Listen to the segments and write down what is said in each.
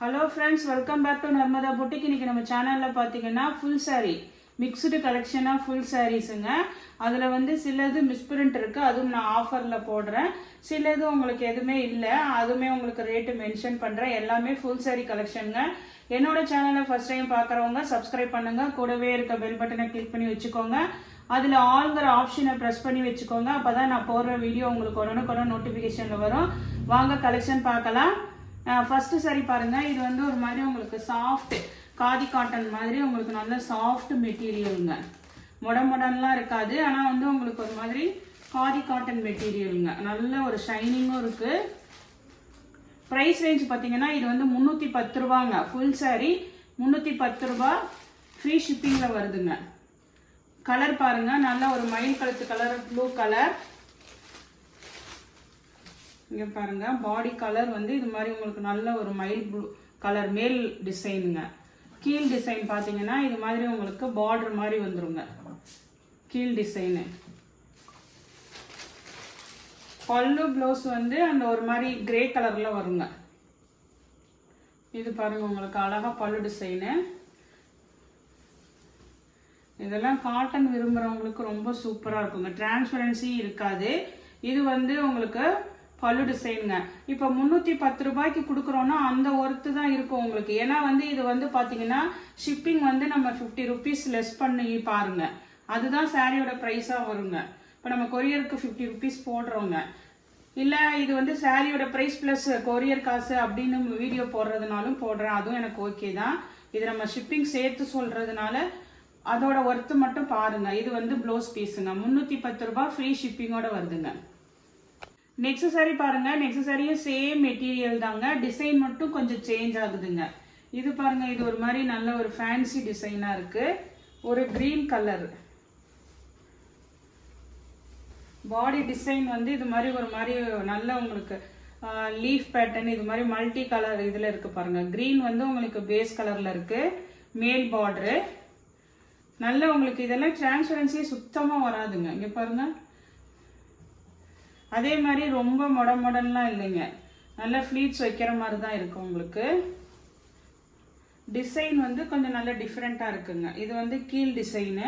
Hello friends, welcome back to Narmada boutique. இன்னைக்கு நம்ம சேனலில் பார்த்தீங்கன்னா ஃபுல் சாரீ மிக்ஸ்டு கலெக்ஷனாக ஃபுல் சாரீஸுங்க. அதில் வந்து சிலது மிஸ்பிரிண்ட் இருக்குது, அதுவும் நான் ஆஃபரில் போடுறேன். சிலது உங்களுக்கு எதுவுமே இல்லை, அதுவுமே உங்களுக்கு ரேட்டு மென்ஷன் பண்ணுறேன். எல்லாமே ஃபுல் சாரீ கலெக்ஷனுங்க. என்னோட சேனலை ஃபர்ஸ்ட் டைம் பார்க்குறவங்க சப்ஸ்கிரைப் பண்ணுங்கள். கூடவே இருக்க பெல் பட்டனை கிளிக் பண்ணி வச்சுக்கோங்க. அதில் ஆல்ங்கிற ஆப்ஷனை ப்ரெஸ் பண்ணி வச்சுக்கோங்க. அப்போ தான் நான் போடுற வீடியோ உங்களுக்கு உடனுக்குடன் நோட்டிஃபிகேஷனில் வரும். வாங்க கலெக்ஷன் பார்க்கலாம். ஃபர்ஸ்ட் சாரி பாருங்க. இது வந்து ஒரு மாதிரி உங்களுக்கு சாஃப்ட் காதி காட்டன் மாதிரி உங்களுக்கு நல்ல சாஃப்ட் மெட்டீரியலுங்க. மொடன்லாம் இருக்காது, ஆனால் வந்து உங்களுக்கு ஒரு மாதிரி காதி காட்டன் மெட்டீரியலுங்க. நல்ல ஒரு ஷைனிங்கும் இருக்கு. ப்ரைஸ் ரேஞ்ச் பார்த்தீங்கன்னா இது வந்து 310 ரூபாங்க. ஃபுல் சாரி 310 ரூபா, ஃப்ரீ ஷிப்பிங்கில் வருதுங்க. கலர் பாருங்க, நல்ல ஒரு மயில் கழுத்து கலர், ப்ளூ கலர். இங்கே பாருங்க, பாடி கலர் வந்து இது மாதிரி உங்களுக்கு நல்ல ஒரு மயில் ப்ளூ கலர் மேல் டிசைனுங்க. கீழ் டிசைன் பார்த்தீங்கன்னா இது மாதிரி உங்களுக்கு பார்டர் மாதிரி வந்துருங்க. கீழ் டிசைனு பல்லு ப்ளவுஸ் வந்து அந்த ஒரு மாதிரி கிரே கலர்ல வருங்க. இது பாருங்க, உங்களுக்கு அழகா பல்லு டிசைனு. இதெல்லாம் காட்டன் விரும்புறவங்களுக்கு ரொம்ப சூப்பரா இருக்குங்க. டிரான்ஸ்பரன்சி இருக்காது. இது வந்து உங்களுக்கு பல்லு டிசைனுங்க. இப்போ 310 ரூபாய்க்கு கொடுக்குறோன்னா அந்த ஒர்த்து தான் இருக்கும் உங்களுக்கு. ஏன்னா வந்து இது வந்து பார்த்தீங்கன்னா ஷிப்பிங் வந்து நம்ம 50 ருபீஸ் லெஸ் பண்ணி பாருங்க, அதுதான் சாரியோட ப்ரைஸாக வருங்க. இப்போ நம்ம கொரியருக்கு 50 ருபீஸ் போடுறோங்க, இல்லை இது வந்து சாரியோட ப்ரைஸ் ப்ளஸ் கொரியர் காசு அப்படின்னு வீடியோ போடுறதுனாலும் போடுறேன், அதுவும் எனக்கு ஓகே தான். இது நம்ம ஷிப்பிங் சேர்த்து சொல்றதுனால அதோட ஒர்த்து மட்டும் பாருங்க. இது வந்து ப்ளவுஸ் பீஸுங்க. 310 ரூபாய், ஃப்ரீ ஷிப்பிங்கோட வருதுங்க. நெக்ஸ்ட் சாரி பாருங்க. நெக்ஸ்ட் சாரியும் சேம் மெட்டீரியல் தாங்க, டிசைன் மட்டும் கொஞ்சம் சேஞ்ச் ஆகுதுங்க. இது பாருங்க, இது ஒரு மாதிரி நல்ல ஒரு ஃபேன்சி டிசைனா இருக்கு. ஒரு கிரீன் கலர் பாடி டிசைன் வந்து இது மாதிரி ஒரு மாதிரி நல்ல உங்களுக்கு லீஃப் பேட்டர்ன், இது மாதிரி மல்டி கலர் இதுல இருக்கு பாருங்க. கிரீன் வந்து உங்களுக்கு பேஸ் கலர்ல இருக்கு, மேல் பார்டரு. நல்ல உங்களுக்கு இதெல்லாம் டிரான்ஸ்பரன்சியே சுத்தமா வராதுங்க. இங்க பாருங்க, அதே மாதிரி ரொம்ப மொடன்லாம் இல்லைங்க, நல்ல ஃப்ளீட்ஸ் வைக்கிற மாதிரி தான் இருக்கு உங்களுக்கு. டிசைன் வந்து கொஞ்சம் நல்ல டிஃப்ரெண்டா இருக்குங்க. இது வந்து கீழ் டிசைனு.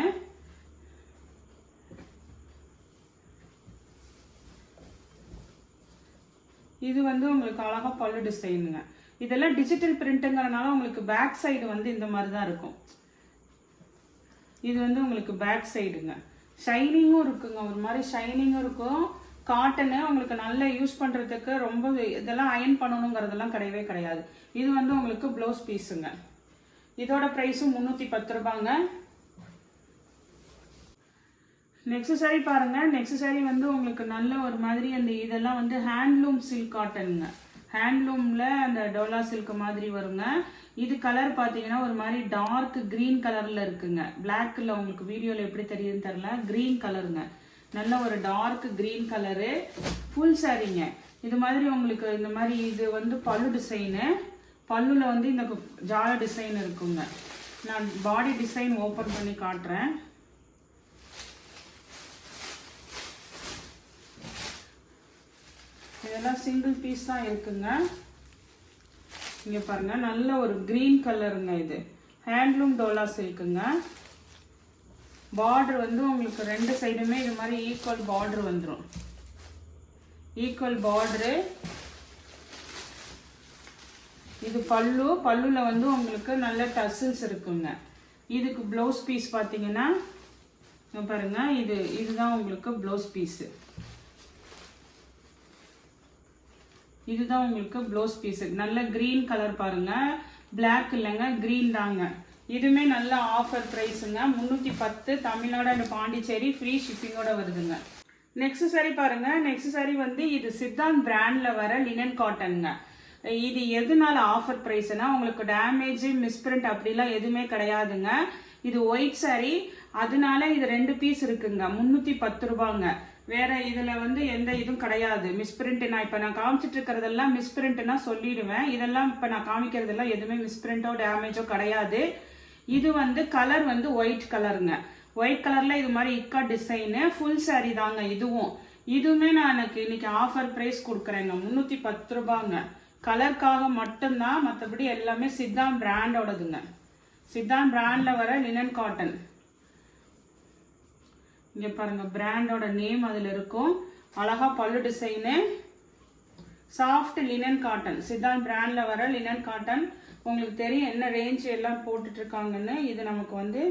இது வந்து உங்களுக்கு அழகா பல்லு டிசைனுங்க. இதெல்லாம் டிஜிட்டல் பிரிண்ட்டுங்கிறனால உங்களுக்கு பேக் சைடு வந்து இந்த மாதிரி தான் இருக்கும். இது வந்து உங்களுக்கு பேக் சைடுங்க. ஷைனிங்கும் இருக்குங்க, ஒரு மாதிரி ஷைனிங்கும் இருக்கும். காட்டனு உங்களுக்கு நல்ல யூஸ் பண்றதுக்கு ரொம்ப இதெல்லாம் அயன் பண்ணணுங்கிறதெல்லாம் கிடையவே கிடையாது. இது வந்து உங்களுக்கு ப்ளவுஸ் பீஸுங்க. இதோட ப்ரைஸும் 310 ரூபாங்க. நெக்ஸ்ட் சாரி பாருங்க. நெக்ஸ்ட் சாரி வந்து உங்களுக்கு நல்ல ஒரு மாதிரி அந்த இதெல்லாம் வந்து ஹேண்ட்லூம் சில்க் காட்டனுங்க. ஹேண்ட்லூம்ல அந்த டோலா சில்க் மாதிரி வருங்க. இது கலர் பார்த்தீங்கன்னா ஒரு மாதிரி டார்க் கிரீன் கலர்ல இருக்குங்க. பிளாக்ல உங்களுக்கு வீடியோல எப்படி தெரியுதுன்னு தெரியல, கிரீன் கலருங்க. நல்ல ஒரு டார்க் கிரீன் கலரு, ஃபுல் சாரிங்க. இது மாதிரி உங்களுக்கு இந்த மாதிரி இது வந்து பல்லு டிசைனு. பல்லுல வந்து இந்த ஜால டிசைன் இருக்குங்க. நான் பாடி டிசைன் ஓபன் பண்ணி காட்டுறேன். இதெல்லாம் சிங்கிள் பீஸ் தான் இருக்குங்க. இங்க பாருங்க, நல்ல ஒரு கிரீன் கலருங்க. இது ஹேண்ட்லூம் டோலா சில்க்குங்க. பார்டர் வந்து உங்களுக்கு ரெண்டு சைடுமே இது மாதிரி ஈக்குவல் பார்டர் வந்துடும். Equal border. இது பல்லு. பல்லுல வந்து உங்களுக்கு நல்ல டசில்ஸ் இருக்குங்க. இதுக்கு ப்ளவுஸ் பீஸ் பார்த்தீங்கன்னா பாருங்க, இதுதான் உங்களுக்கு ப்ளவுஸ் பீஸ். இதுதான் உங்களுக்கு ப்ளவுஸ் பீஸ். நல்ல கிரீன் கலர் பாருங்க, பிளாக் இல்லைங்க, கிரீன் தாங்க. இதுவுமே நல்ல ஆஃபர் ப்ரைஸுங்க. 310, தமிழ்நாடு அண்ட் பாண்டிச்சேரி, ஃப்ரீ ஷிப்பிங்கோட வருதுங்க. நெக்ஸ்ட் சாரி பாருங்க. நெக்ஸ்ட் சாரி வந்து இது சித்தாந்த் பிராண்ட்ல வர லினன் காட்டனுங்க. இது எதுனால ஆஃபர் ப்ரைஸ்னா உங்களுக்கு டேமேஜ் மிஸ்பிரிண்ட் அப்படிலாம் எதுவுமே கிடையாதுங்க. இது ஒயிட் சாரி, அதனால இது 2 பீஸ் இருக்குங்க. 310 ரூபாங்க. வேற இதுல வந்து எந்த இதுவும் கிடையாது. மிஸ்பிரிண்ட் நான் இப்ப நான் காமிச்சிட்டு இருக்கிறதெல்லாம் மிஸ்பிரிண்ட்னா சொல்லிடுவேன். இதெல்லாம் இப்ப நான் காமிக்கிறதெல்லாம் எதுவுமே மிஸ்பிரிண்டோ டேமேஜோ கிடையாது. இது வந்து கலர் வந்து ஒயிட் கலருங்க. ஒயிட் கலர்ல இது மாதிரி இக்கா டிசைனு, ஃபுல் சாரி தாங்க இதுவும். இதுவுமே நான் எனக்கு இன்னைக்கு ஆஃபர் பிரைஸ் கொடுக்குறேங்க. 310 ரூபாங்க. கலருக்காக மட்டும்தான், மற்றபடி எல்லாமே சித்தாந்த் பிராண்டோடதுங்க. சித்தாந்த் பிராண்டில் வர லினன் காட்டன். இங்கே பாருங்கள், பிராண்டோட நேம் அதில் இருக்கும். அழகாக பல்லு design. Soft linen cotton, Siddhant பிராண்டில் வர லினன் காட்டன். உங்களுக்கு தெரியும் என்ன ரேஞ்ச் எல்லாம் போட்டுட்ருக்காங்கன்னு. இது நமக்கு வந்து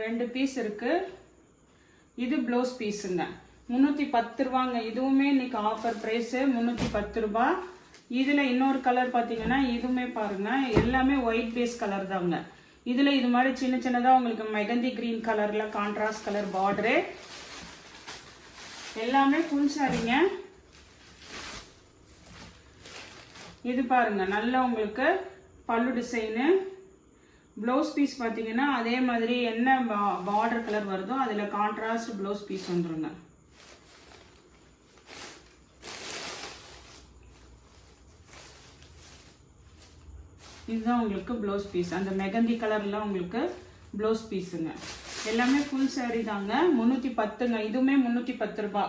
2 பீஸ் இருக்குது. இது ப்ளவுஸ் பீஸுங்க. 310 ரூபாங்க. இதுவுமே இன்னைக்கு ஆஃபர் ப்ரைஸு 310 ரூபா. இதில் இன்னொரு கலர் பார்த்தீங்கன்னா இதுவுமே பாருங்கள், எல்லாமே ஒயிட் பேஸ் கலர் தாங்க. இதில் இது மாதிரி சின்ன சின்னதாக உங்களுக்கு மெகந்தி க்ரீன் கலரில் கான்ட்ராஸ்ட் கலர் பார்டரு. எல்லாமே ஃபுல் சாரிங்க. இது பாருங்க, நல்ல உங்களுக்கு பல்லு டிசைனு. ப்ளவுஸ் பீஸ் பார்த்தீங்கன்னா அதே மாதிரி என்ன பார்டர் கலர் வருதோ அதில் கான்ட்ராஸ்ட் ப்ளவுஸ் பீஸ் வந்துருங்க. இதுதான் உங்களுக்கு ப்ளவுஸ் பீஸ். அந்த மெகந்தி கலர்லாம் உங்களுக்கு ப்ளவுஸ் பீஸுங்க. எல்லாமே ஃபுல் சாரீ தாங்க. 310ங்க. இதுவுமே 310 ரூபா.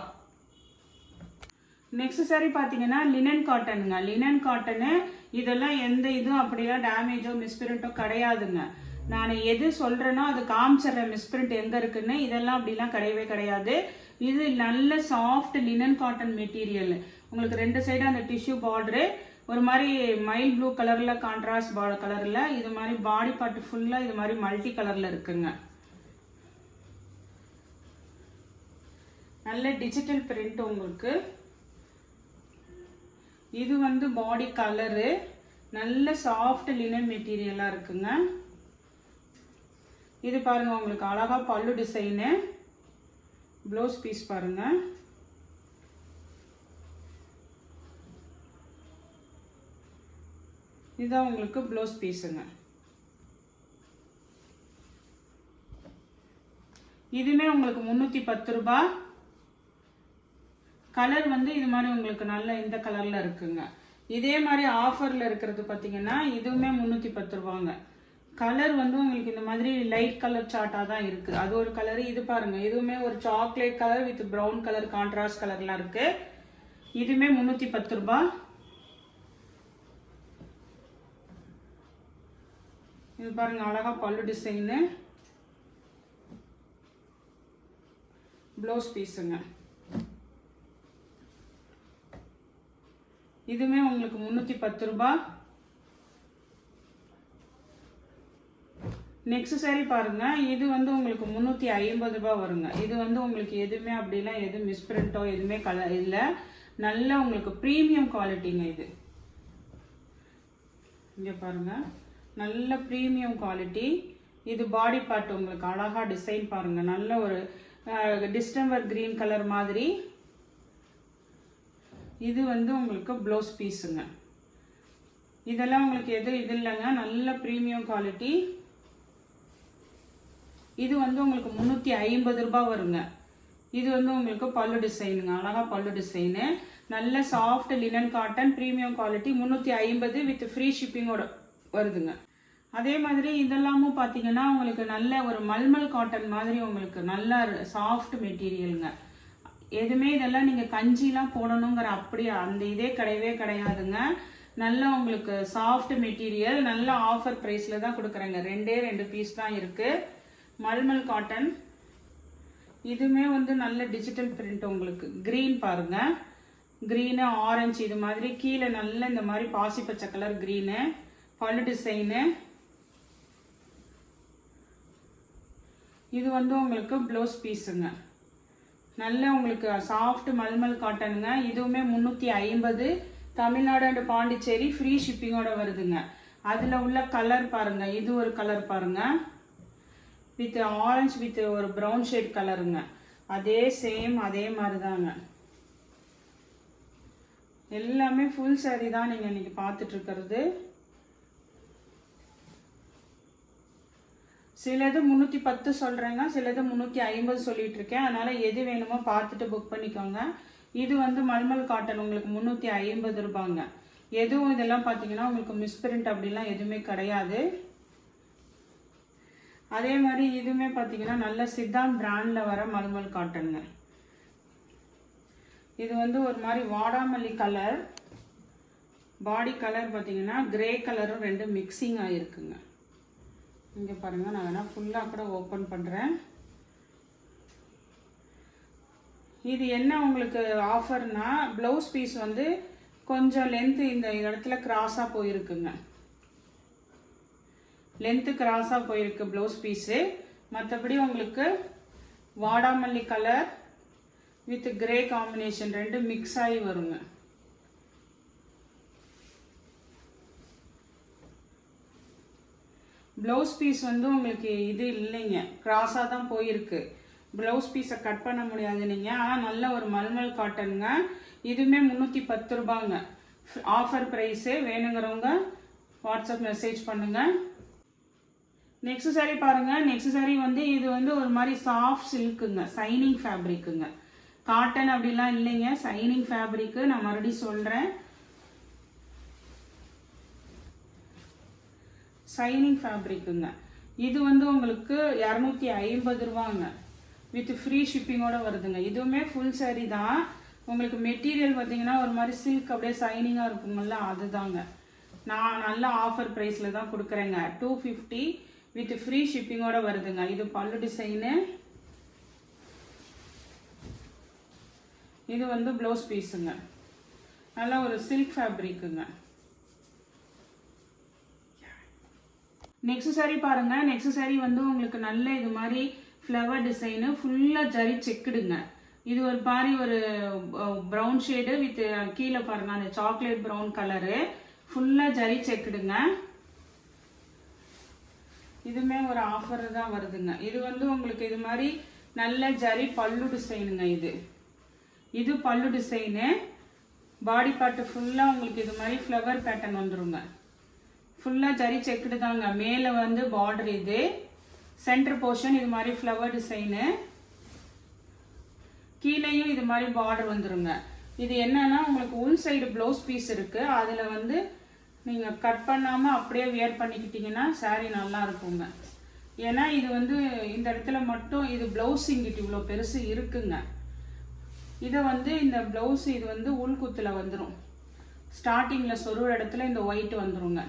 நெக்ஸ்ட் சாரீ பார்த்தீங்கன்னா லினன் காட்டனுங்க. லினன் காட்டனு இதெல்லாம் எந்த இதுவும் அப்படிலாம் டேமேஜோ மிஸ்பிரிண்ட்டோ கிடையாதுங்க. நான் எது சொல்கிறேனோ அது காமிச்சிட்றேன் மிஸ்பிரிண்ட் எங்கே இருக்குன்னு. இதெல்லாம் அப்படிலாம் கிடையவே கிடையாது. இது நல்ல சாஃப்ட் லினன் காட்டன் மெட்டீரியல். உங்களுக்கு 2 சைடு அந்த டிஷ்யூ பார்டரு ஒரு மாதிரி மைல் ப்ளூ கலரில் கான்ட்ராஸ்ட் கலரில் இது மாதிரி பாடி பார்ட் ஃபுல்லாக இது மாதிரி மல்டி கலரில் இருக்குங்க. நல்ல டிஜிட்டல் பிரிண்ட் உங்களுக்கு. இது வந்து பாடி கலரு. நல்ல சாஃப்ட் லினன் மெட்டீரியலாக இருக்குங்க. இது பாருங்கள், உங்களுக்கு அழகாக பல்லு டிசைனு. ப்ளவுஸ் பீஸ் பாருங்கள். இதுதான் உங்களுக்கு ப்ளவுஸ் பீஸுங்க. இதுவுமே உங்களுக்கு 310 ரூபா. கலர் வந்து இது மாதிரி உங்களுக்கு நல்ல இந்த கலரில் இருக்குங்க. இதே மாதிரி ஆஃபரில் இருக்கிறது பார்த்தீங்கன்னா இதுவுமே 310 ரூபாங்க. கலர் வந்து உங்களுக்கு இந்த மாதிரி லைட் கலர் சார்ட்டாக தான் இருக்குது. அது ஒரு கலரு. இது பாருங்கள், இதுவுமே ஒரு chocolate colour with brown colour contrast கலர்லாம் இருக்குது. இதுவுமே 310 ரூபா. இது பாருங்க, அழகா பல்லு டிசைனு. ப்ளவுஸ் பீஸுங்க. இதுவுமே உங்களுக்கு 310 ரூபா. நெக்ஸ்ட் சாரி பாருங்க, இது வந்து உங்களுக்கு 350 ரூபா வருங்க. இது வந்து உங்களுக்கு எதுவுமே அப்படிலாம் எதுவும் மிஸ்பிரிண்டோ எதுவுமே கலர் இல்லை. நல்ல உங்களுக்கு ப்ரீமியம் குவாலிட்டிங்க. இது இங்கே பாருங்க, நல்ல ப்ரீமியம் குவாலிட்டி. இது பாடி பார்ட் உங்களுக்கு அழகாக டிசைன் பாருங்கள். நல்ல ஒரு டிஸ்டம்பர் க்ரீன் கலர் மாதிரி. இது வந்து உங்களுக்கு ப்ளவுஸ் பீஸுங்க. இதெல்லாம் உங்களுக்கு எது இது இல்லைங்க, நல்ல ப்ரீமியம் குவாலிட்டி. இது வந்து உங்களுக்கு 350 ரூபா வருங்க. இது வந்து உங்களுக்கு பல்லு டிசைனுங்க. அழகாக பல்லு டிசைனு. நல்ல soft linen cotton premium quality. 350 with free ஷிப்பிங்கோட வருதுங்க. அதே மாதிரி இதெல்லாமும் பார்த்தீங்கன்னா உங்களுக்கு நல்ல ஒரு மல்மல் காட்டன் மாதிரி உங்களுக்கு நல்ல சாஃப்ட் மெட்டீரியலுங்க. எதுவுமே இதெல்லாம் நீங்கள் கஞ்சிலாம் போடணுங்கிற அப்படி அந்த இதே கிடையவே கிடையாதுங்க. நல்ல உங்களுக்கு சாஃப்ட் மெட்டீரியல். நல்ல ஆஃபர் ப்ரைஸில் தான் கொடுக்குறேங்க. 2 பீஸ் தான் இருக்குது. மல்மல் காட்டன். இதுவுமே வந்து நல்ல டிஜிட்டல் பிரிண்ட் உங்களுக்கு. க்ரீன் பாருங்கள், க்ரீனு ஆரஞ்சு இது மாதிரி கீழே நல்ல இந்த மாதிரி பாசி பச்சை கலர் க்ரீனு. பல்லு டிசைனு. இது வந்து உங்களுக்கு ப்ளவுஸ் பீஸுங்க. நல்ல உங்களுக்கு சாஃப்ட் மல்மல் காட்டனுங்க. இதுவுமே 350. தமிழ்நாடு அண்ட் பாண்டிச்சேரி ஃப்ரீ ஷிப்பிங்கோட வருதுங்க. அதில் உள்ள கலர் பாருங்கள். இது ஒரு கலர் பாருங்கள், வித் ஆரஞ்சு வித் ஒரு ப்ரௌன் ஷேட் கலருங்க. அதே சேம் அதே மாதிரி தாங்க. எல்லாமே ஃபுல் சாரி தான் நீங்கள் இன்னைக்கு பார்த்துட்ருக்கிறது. சிலது 310 சொல்கிறேங்க, சிலது 350 சொல்லிட்டு இருக்கேன். அதனால் எது வேணுமோ பார்த்துட்டு புக் பண்ணிக்கோங்க. இது வந்து மல்மல் காட்டன் உங்களுக்கு 350 ரூபாங்க. எதுவும் இதெல்லாம் பார்த்தீங்கன்னா உங்களுக்கு மிஸ்பிரிண்ட் அப்படிலாம் எதுவுமே கிடையாது. அதே மாதிரி இதுவுமே பார்த்தீங்கன்னா நல்ல சித்தாந்த் பிராண்டில் வர மல்மல் காட்டனுங்க. இது வந்து ஒரு மாதிரி வாடாமல்லி கலர். பாடி கலர் பார்த்தீங்கன்னா கிரே கலரும் ரெண்டும் மிக்சிங் ஆகிருக்குங்க. இங்கே பாருங்கள், நான் வேணால் ஃபுல்லாக கூட ஓப்பன் பண்ணுறேன். இது என்ன உங்களுக்கு ஆஃபர்னா, ப்ளவுஸ் பீஸ் வந்து கொஞ்சம் லென்த்து இந்த இடத்துல கிராஸாக போயிருக்குங்க. லென்த்து கிராஸாக போயிருக்கு ப்ளவுஸ் பீஸு. மற்றபடி உங்களுக்கு வாடாமல்லி கலர் வித் கிரே காம்பினேஷன் ரெண்டு மிக்ஸ் ஆகி வருங்க. ப்ளவுஸ் பீஸ் வந்து உங்களுக்கு இது இல்லைங்க, கிராஸாக தான் போயிருக்கு. ப்ளவுஸ் பீஸை கட் பண்ண முடியாது நீங்கள். ஆனால் நல்ல ஒரு மல்மல் காட்டனுங்க. இதுவுமே 310 ரூபாங்க. Offer price. வேணுங்கிறவங்க வாட்ஸ்அப் மெசேஜ் பண்ணுங்கள். நெக்ஸ்ட் சாரீ பாருங்கள். நெக்ஸ்ட் சாரீ வந்து இது வந்து ஒரு மாதிரி சாஃப்ட் சில்க்குங்க, சைனிங் ஃபேப்ரிக்குங்க. காட்டன் அப்படிலாம் இல்லைங்க, சைனிங் ஃபேப்ரிக்கு. நான் மறுபடியும் சொல்கிறேன், சைனிங் ஃபேப்ரிக்குங்க. இது வந்து உங்களுக்கு 250 ரூபாங்க வித் ஃப்ரீ ஷிப்பிங்கோட வருதுங்க. இதுவுமே ஃபுல் சாரீ தான். உங்களுக்கு மெட்டீரியல் பார்த்தீங்கன்னா ஒரு மாதிரி சில்க் அப்படியே சைனிங்காக இருக்குங்கல்ல, அதுதாங்க. நான் நல்ல ஆஃபர் ப்ரைஸில் தான் கொடுக்குறேங்க. 250 வித் ஃப்ரீ ஷிப்பிங்கோட வருதுங்க. இது பல்லு டிசைனு, இது வந்து ப்ளவுஸ் பீஸுங்க. நல்ல ஒரு சில்க் ஃபேப்ரிக்குங்க. நெக்ஸ்ட் சாரீ பாருங்க. நெக்ஸ்ட் சாரீ வந்து உங்களுக்கு நல்ல இது மாதிரி ஃப்ளவர் டிசைனு, ஃபுல்லாக ஜரி செக்குடுங்க. இது ஒரு மாதிரி ஒரு ப்ரௌன் ஷேடு வித் கீழே பாருங்க அந்த சாக்லேட் ப்ரௌன் கலரு, ஃபுல்லாக ஜரி செக்குடுங்க. இதுவுமே ஒரு ஆஃபர் தான் வருதுங்க. இது வந்து உங்களுக்கு இது மாதிரி நல்ல ஜரி பல்லு டிசைனுங்க. இது பல்லு டிசைனு. பாடி பார்ட்டு ஃபுல்லாக உங்களுக்கு இது மாதிரி ஃப்ளவர் பேட்டர்ன் வந்துருங்க. ஃபுல்லாக ஜரி செக்குடு தாங்க. மேலே வந்து பார்டர், இது சென்டர் போர்ஷன் இது மாதிரி ஃப்ளவர் டிசைனு, கீழேயும் இது மாதிரி பார்டர் வந்துருங்க. இது என்னன்னா உங்களுக்கு உள் சைடு ப்ளவுஸ் பீஸ் இருக்குது. அதில் வந்து நீங்கள் கட் பண்ணாமல் அப்படியே வியர் பண்ணிக்கிட்டீங்கன்னா சாரீ நல்லா இருக்குங்க. ஏன்னா இது வந்து இந்த இடத்துல மட்டும் இது ப்ளவுஸ் இங்கிட்டு இவ்வளோ பெருசு இருக்குங்க. இதை வந்து இந்த ப்ளவுஸ் இது வந்து உள்குத்தில் வந்துடும். ஸ்டார்டிங்கில் சொருகிற இடத்துல இந்த ஒயிட் வந்துருங்க.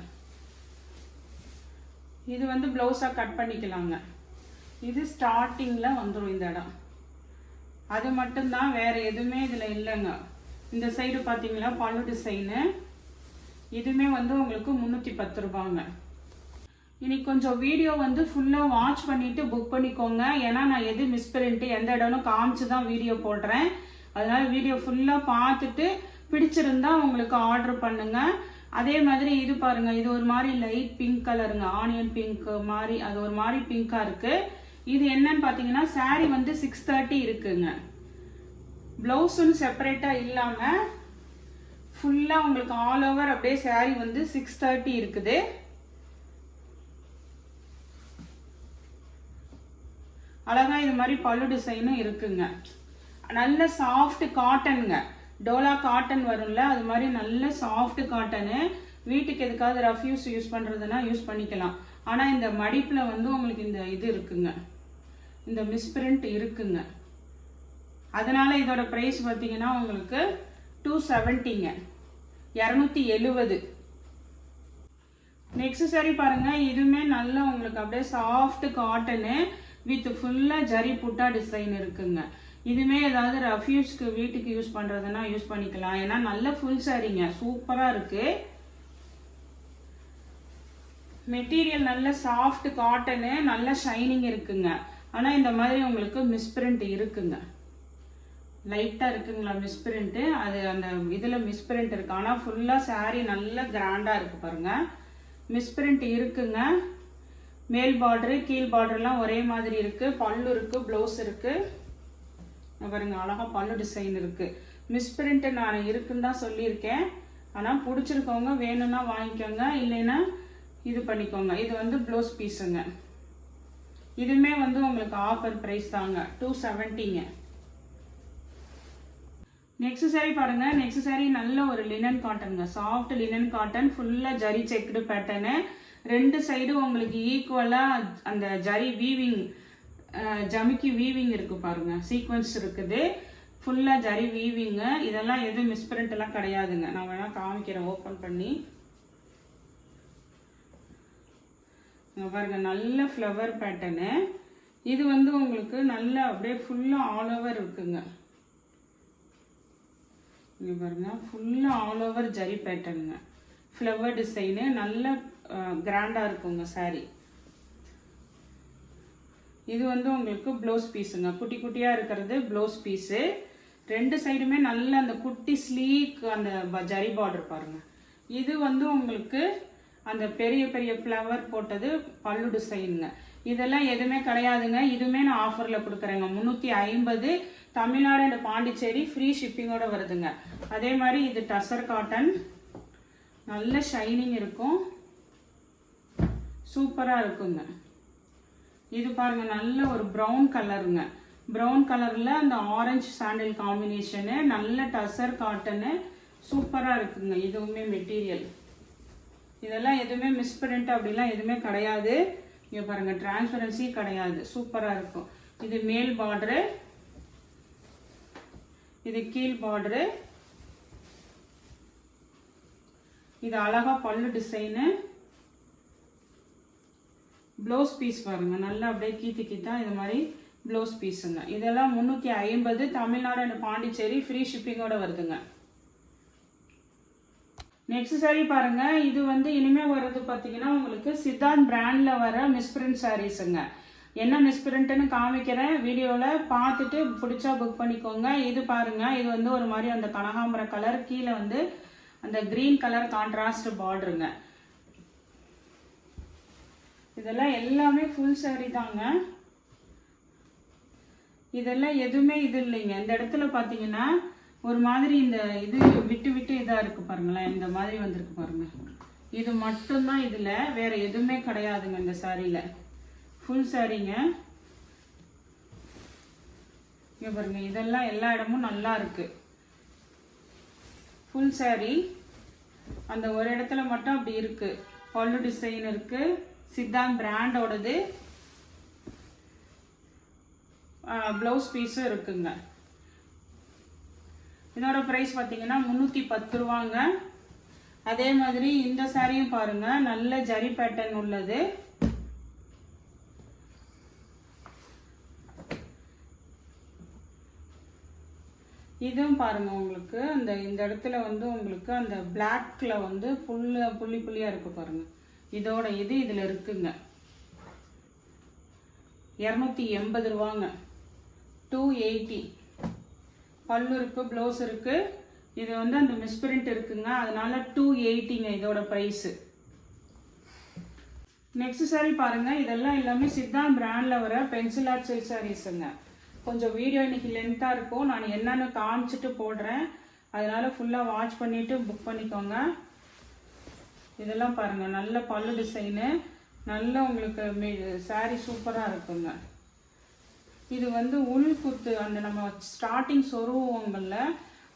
இது வந்து ப்ளவுஸாக கட் பண்ணிக்கலாங்க. இது ஸ்டார்டிங்கில் வந்துடும் இந்த இடம். அது மட்டும்தான், வேறு எதுவுமே இதில் இல்லைங்க. இந்த சைடு பார்த்தீங்களா பல்லு டிசைனு. இதுவுமே வந்து உங்களுக்கு 310 ரூபாங்க. இன்னைக்கு கொஞ்சம் வீடியோ வந்து ஃபுல்லாக வாட்ச் பண்ணிவிட்டு புக் பண்ணிக்கோங்க. ஏன்னா நான் எது மிஸ் பண்ணிட்டு எந்த இடம்னு காமிச்சு தான் வீடியோ போடுறேன். அதனால் வீடியோ ஃபுல்லாக பார்த்துட்டு பிடிச்சிருந்தா உங்களுக்கு ஆர்டர் பண்ணுங்கள். அதே மாதிரி இது பாருங்க, இது ஒரு மாதிரி லைட் பிங்க் கலருங்க, ஆனியன் பிங்க் மாதிரி. அது ஒரு மாதிரி பிங்காக இருக்கு. இது என்னன்னு பார்த்தீங்கன்னா சாரீ வந்து 630 இருக்குங்க. ப்ளவுஸுன்னு செப்பரேட்டாக இல்லாமல் ஃபுல்லாக உங்களுக்கு ஆல் ஓவர் அப்படியே சாரீ வந்து 630 இருக்குது. அழகா இது மாதிரி பல்லு டிசைனும் இருக்குங்க. நல்ல சாஃப்ட் காட்டனுங்க. டோலா காட்டன் வரும்ல, அது மாதிரி நல்ல சாஃப்ட் காட்டனு. வீட்டுக்கு எதுக்காவது ரஃப்யூஸ் யூஸ் பண்ணுறதுனா யூஸ் பண்ணிக்கலாம். ஆனால் இந்த மடிப்பில் வந்து உங்களுக்கு இந்த இது இருக்குங்க, இந்த மிஸ்பிரிண்ட் இருக்குங்க. அதனால இதோட ப்ரைஸ் பார்த்தீங்கன்னா உங்களுக்கு 270ங்க, 270. நெக்ஸ்ட் சாரீ பாருங்க. இதுவுமே நல்ல உங்களுக்கு அப்படியே சாஃப்ட் காட்டனு வித் ஃபுல்லாக ஜரி புட்டா டிசைன் இருக்குங்க. இதுவுமே ஏதாவது ரஃப்யூஸ்க்கு வீட்டுக்கு யூஸ் பண்ணுறதுனா யூஸ் பண்ணிக்கலாம். ஏன்னா நல்ல ஃபுல் சாரீங்க, சூப்பராக இருக்குது. மெட்டீரியல் நல்ல சாஃப்ட் காட்டனு, நல்ல ஷைனிங் இருக்குங்க. ஆனால் இந்த மாதிரி உங்களுக்கு மிஸ்பிரிண்ட் இருக்குங்க, லைட்டாக இருக்குங்களா மிஸ்பிரிண்ட்டு. அது அந்த இதில் மிஸ்பிரிண்ட் இருக்குது. ஆனால் ஃபுல்லாக சாரீ நல்ல கிராண்டாக இருக்குது பாருங்கள். மிஸ்பிரிண்ட் இருக்குங்க. மேல் பார்டரு கீழ் பார்டர்லாம் ஒரே மாதிரி இருக்குது. பல்லு இருக்குது, ப்ளவுஸ் இருக்குது பாருங்க. அழகாக பல்லு டிசைன் இருக்குது. மிஸ்பிரிண்ட் நான் இருக்குன்னு தான் சொல்லியிருக்கேன். ஆனால் பிடிச்சிருக்கவங்க வேணும்னா வாங்கிக்கோங்க, இல்லைன்னா இது பண்ணிக்கோங்க. இது வந்து ப்ளவுஸ் பீஸுங்க. இதுவுமே வந்து உங்களுக்கு ஆஃபர் ப்ரைஸ் தாங்க, 270ங்க. நெக்ஸ்ட் சாரீ பாருங்க. நெக்ஸ்ட் சாரீ நல்ல ஒரு லினன் காட்டனுங்க, சாஃப்ட் லினன் காட்டன், ஃபுல்லாக ஜரி செக்குடு பேட்டர்னு. ரெண்டு சைடும் உங்களுக்கு ஈக்குவலாக அந்த ஜரி வீவிங், ஜமிக்கி வீவிங் இருக்கு பாருங்க, சீக்வன்ஸ் இருக்குது. ஃபுல்லாக ஜரி வீவிங்க. இதெல்லாம் எதுவும் மிஸ்பிரிண்ட் எல்லாம் கிடையாதுங்க. நான் வேணா காமிக்கிறேன் ஓப்பன் பண்ணி. பாருங்க நல்ல ஃப்ளவர் பேட்டர்னு. இது வந்து உங்களுக்கு நல்ல அப்படியே ஃபுல்லாக ஆல் ஓவர் இருக்குங்க. இங்கே பாருங்க ஃபுல்லாக ஆல் ஓவர் ஜரி பேட்டர்னுங்க. ஃப்ளவர் டிசைனு நல்ல கிராண்டாக இருக்குங்க சாரீ. இது வந்து உங்களுக்கு ப்ளவுஸ் பீஸுங்க. குட்டி குட்டியாக இருக்கிறது ப்ளவுஸ் பீஸு. 2 சைடுமே நல்ல அந்த குட்டி ஸ்லீக் அந்த ஜரி பார்டர் பாருங்க. இது வந்து உங்களுக்கு அந்த பெரிய பெரிய ஃப்ளவர் போட்டது பல்லு டிசைனுங்க. இதெல்லாம் எதுவுமே கிடையாதுங்க. இதுவுமே நான் ஆஃபரில் கொடுக்குறேங்க. 350 தமிழ்நாடு அண்ட் பாண்டிச்சேரி ஃப்ரீ ஷிப்பிங்கோட வருதுங்க. அதே மாதிரி இது டசர் காட்டன், நல்ல ஷைனிங் இருக்கும், சூப்பராக இருக்குங்க. இது பாருங்க நல்ல ஒரு ப்ரௌன் கலருங்க. ப்ரௌன் கலரில் அந்த ஆரஞ்சு சாண்டில் காம்பினேஷனு, நல்ல டசர் காட்டனு, சூப்பராக இருக்குங்க. இதுவுமே மெட்டீரியல் இதெல்லாம் எதுவுமே மிஸ்பிரிண்ட் அப்படிலாம் எதுவுமே கிடையாது. இங்கே பாருங்கள் டிரான்ஸ்பரன்சி கிடையாது, சூப்பராக இருக்கும். இது மேல் பார்டரு, இது கீழ் பார்டரு. இது அழகா பல்லு டிசைனு. ப்ளவுஸ் பீஸ் பாருங்க நல்லா அப்படியே கீத்தா இது மாதிரி ப்ளவுஸ் பீஸுங்க. இதெல்லாம் 350 தமிழ்நாடு அண்ட் பாண்டிச்சேரி ஃப்ரீ ஷிப்பிங்கோட வருதுங்க. நெக்ஸ்ட் சாரீ பாருங்க. இது வந்து இனிமேல் வர்றது பார்த்தீங்கன்னா உங்களுக்கு சித்தாந்த் பிராண்டில் வர மிஸ்பிரிண்ட் சாரீஸுங்க. என்ன மிஸ்பிரிண்ட்னு காமிக்கிறேன், வீடியோவில் பார்த்துட்டு பிடிச்சா புக் பண்ணிக்கோங்க. இது பாருங்க, இது வந்து ஒரு மாதிரி அந்த கனகாம்பர கலர், கீழே வந்து அந்த கிரீன் கலர் கான்ட்ராஸ்ட் பார்டருங்க. இதெல்லாம் எல்லாமே ஃபுல் சாரீ தாங்க. இதெல்லாம் எதுவுமே இது இல்லைங்க. இந்த இடத்துல பார்த்தீங்கன்னா ஒரு மாதிரி இந்த இது விட்டு விட்டு இதாக இருக்குது பாருங்களேன், இந்த மாதிரி வந்திருக்கு பாருங்க. இது மட்டும்தான் இதில், வேற எதுவுமே கிடையாதுங்க இந்த சாரியில். ஃபுல் சாரீங்க. இங்கே பாருங்க, இதெல்லாம் எல்லா இடமும் நல்லா இருக்கு. ஃபுல் சாரீ. அந்த ஒரு இடத்துல மட்டும் அப்படி இருக்கு. பல்லு டிசைன் இருக்கு, சித்தாந்த் பிராண்டோடது. ப்ளவுஸ் பீஸும் இருக்குங்க. இதோட ப்ரைஸ் பார்த்தீங்கன்னா 310 ரூபாங்க. அதே மாதிரி இந்த சாரியும் பாருங்க, நல்ல ஜரி பேட்டர்ன் உள்ளது. இதுவும் பாருங்க உங்களுக்கு அந்த இந்த இடத்துல வந்து உங்களுக்கு அந்த பிளாக்ல வந்து புள்ளி புள்ளியா இருக்கு பாருங்க. இதோட இது இதுல இருக்குங்க. 280 ரூபாங்க. 280. பல்லு இருக்கு, ப்ளவுஸ் இருக்கு. இது வந்து அந்த மிஸ்பிரிண்ட் இருக்குங்க, அதனால 280ங்க இதோட ப்ரைஸு. நெக்ஸ்ட் சாரி பாருங்க. இதெல்லாம் எல்லாமே சித்தாந்த் பிராண்ட்ல வர பென்சில் ஆர்ட் சில்க் சாரீஸுங்க. கொஞ்சம் வீடியோ இன்னைக்கு லென்த்தாக இருக்கும், நான் என்னென்னு காமிச்சிட்டு போடுறேன். அதனால ஃபுல்லாக வாட்ச் பண்ணிட்டு புக் பண்ணிக்கோங்க. இதெல்லாம் பாருங்க, நல்ல பல்லு டிசைனு, நல்ல உங்களுக்கு சாரி சூப்பராக இருக்குங்க. இது வந்து உள் குத்து, அந்த நம்ம ஸ்டார்டிங் சொருவோங்கள்ல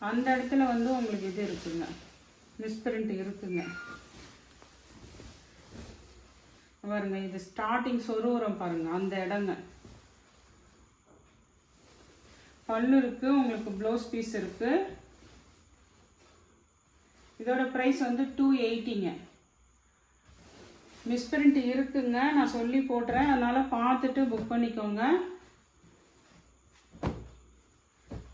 அந்த இடத்துல வந்து உங்களுக்கு இது இருக்குங்க, மிஸ்பிரிண்ட் இருக்குங்க. பாருங்க, இது ஸ்டார்டிங் சொருவுறம் பாருங்க, அந்த இடங்க. பல்லு இருக்கு, உங்களுக்கு ப்ளவுஸ் பீஸ் இருக்கு. இதோட ப்ரைஸ் வந்து 280ங்க. மிஸ்பிரிண்ட் இருக்குங்க, நான் சொல்லி போட்டுறேன், அதனால பார்த்துட்டு புக் பண்ணிக்கோங்க.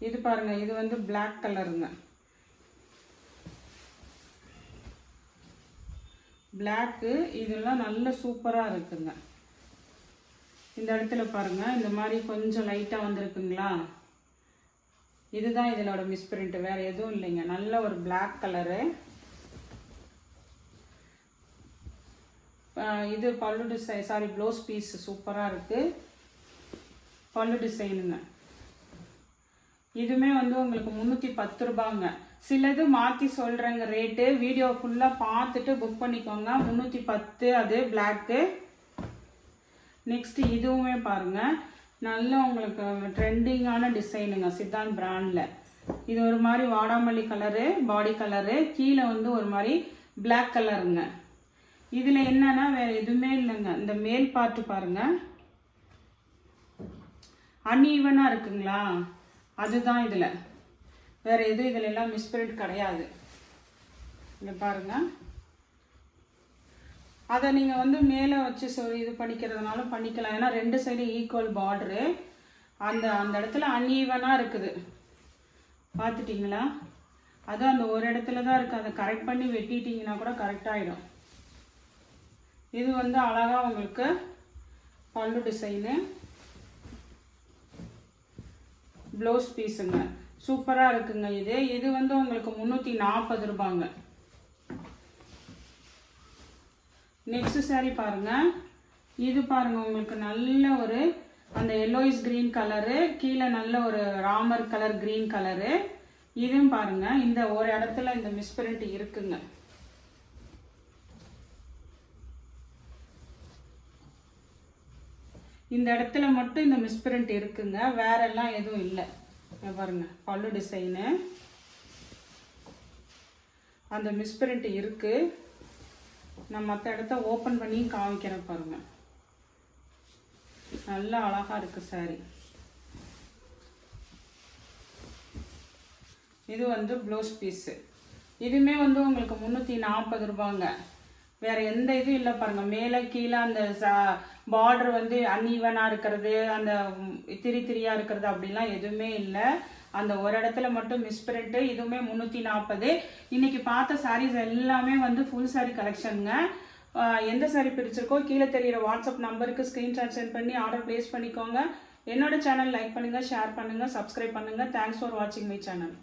இது பாருங்க, இது வந்து பிளாக் கலருங்க. பிளாக்கு இதெல்லாம் நல்ல சூப்பராக இருக்குங்க. இந்த இடத்துல பாருங்க, இந்த மாதிரி கொஞ்சம் லைட்டாக வந்திருக்குங்களா, இதுதான் இதனோட மிஸ்பிரிண்ட், வேற எதுவும் இல்லைங்க. நல்ல ஒரு பிளாக் கலரு. இது பல்லு டிசைன், சாரி ப்ளவுஸ் பீஸ் சூப்பராக இருக்கு. பல்லு டிசைனுங்க. இதுவுமே வந்து உங்களுக்கு 310 ரூபாங்க. சிலது மாற்றி சொல்கிறேங்க ரேட்டு, வீடியோ ஃபுல்லாக பார்த்துட்டு புக் பண்ணிக்கோங்க. 310 அது பிளாக்கு. நெக்ஸ்ட் இதுவுமே பாருங்கள், நல்ல உங்களுக்கு ட்ரெண்டிங்கான டிசைனுங்க சித்தாந்த் பிராண்டில். இது ஒரு மாதிரி வாடாமல்லி கலரு, பாடி கலரு, கீழே வந்து ஒரு மாதிரி பிளாக் கலருங்க. இதில் என்னன்னா வேறு எதுவுமே இல்லைங்க. இந்த மேல் பார்ட்டு பாருங்கள், அன்ஈவனாக இருக்குங்களா, அதுதான் இதில். வேறு எதுவும் இதில் எல்லாம் மிஸ்பிரிண்ட் கிடையாது. இங்கே பாருங்கள். அதை நீங்கள் வந்து மேலே வச்சு இது பண்ணிக்கிறதுனால பண்ணிக்கலாம். ஏன்னா 2 சைடு ஈக்குவல் பார்டரு. அந்த இடத்துல அன்ஈவனாக இருக்குது, பார்த்துட்டிங்களா? அதுவும் அந்த ஒரு இடத்துல தான் இருக்குது. அதை கரெக்ட் பண்ணி வெட்டிட்டிங்கன்னா கூட கரெக்டாகிடும். இது வந்து அழகாக உங்களுக்கு பல்லு டிசைனு, ப்ளவுஸ் பீஸுங்க. சூப்பராக இருக்குங்க. இது வந்து உங்களுக்கு 340 ரூபாங்க. நெக்ஸ்ட் சாரீ பாருங்கள். இது பாருங்கள், உங்களுக்கு நல்ல ஒரு அந்த எல்லோயிஸ் க்ரீன் கலரு, கீழே நல்ல ஒரு ராமர் கலர் க்ரீன் கலரு. இதுவும் பாருங்கள், இந்த ஒரு இடத்துல இந்த மிஸ்பிரிண்ட் இருக்குங்க. இந்த இடத்துல மட்டும் இந்த மிஸ்பிரிண்ட் இருக்குங்க, வேறெல்லாம் எதுவும் இல்லை. பாருங்க, பல்லு டிசைனு அந்த மிஸ்பிரிண்ட் இருக்கு. நான் மற்ற இடத்த ஓப்பன் பண்ணி காமிக்கிறேன் பாருங்க. நல்லா அழகா இருக்கு சாரி. இது வந்து ப்ளவுஸ் பீஸு. இதுவுமே வந்து உங்களுக்கு 340 ரூபாங்க. வேற எந்த இதுவும் இல்லை பாருங்க. மேலே கீழே அந்த பார்டர் வந்து அன்ஈவனாக இருக்கிறது, அந்த திரியா இருக்கிறது அப்படிலாம் எதுவுமே இல்லை. அந்த ஒரு இடத்துல மட்டும் மிஸ்பிரிண்ட்டு. இதுவுமே 340. இன்னைக்கு பார்த்த சாரீஸ் எல்லாமே வந்து ஃபுல் சாரீ கலெக்ஷனுங்க. எந்த சாரீ பிடிச்சிருக்கோ கீழே தெரியிற வாட்ஸ்அப் நம்பருக்கு ஸ்க்ரீன்ஷாட் சென்ட் பண்ணி ஆர்டர் ப்ளேஸ் பண்ணிக்கோங்க. என்னோட சேனல் லைக் பண்ணுங்கள், ஷேர் பண்ணுங்கள், சப்ஸ்கிரைப் பண்ணுங்கள். தேங்க்ஸ் ஃபார் வாட்சிங் மை சேனல்.